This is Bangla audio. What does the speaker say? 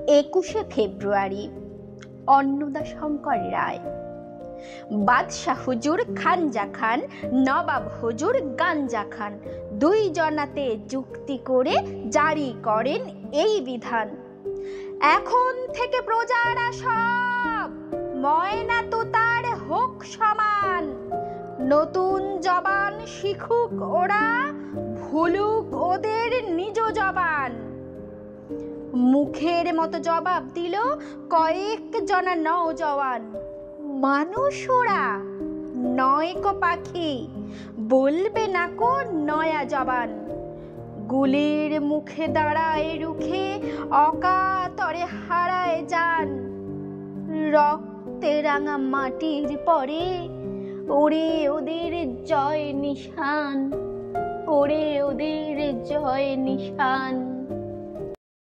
21শে ফেব্রুয়ারি। অন্নদাশঙ্কর রায়। বাদশাহ হুজুর খানজা খান, নবাব হুজুর গাঞ্জা খান দুই জনাতে যুক্তি করে জারি করেন এই বিধান, এখন থেকে প্রজারা সব ময়না তোতার হোক সমান। নতুন জবান শিখুক ওরা, ভুলুক ওদের নিজ জবান। মুখের মতো জবাব দিল কয়েক জনা নওজওয়ান, মানুষ ওরা নয় কো পাখি, বলবে না কো নয়া জবান। গুলির মুখে দাঁড়ায় রুখে, অকাতরে হারায় যান। রক্তে রাঙা মাটির পরে ওরে ওদের জয় নিশান, ওরে ওদের জয় নিশান।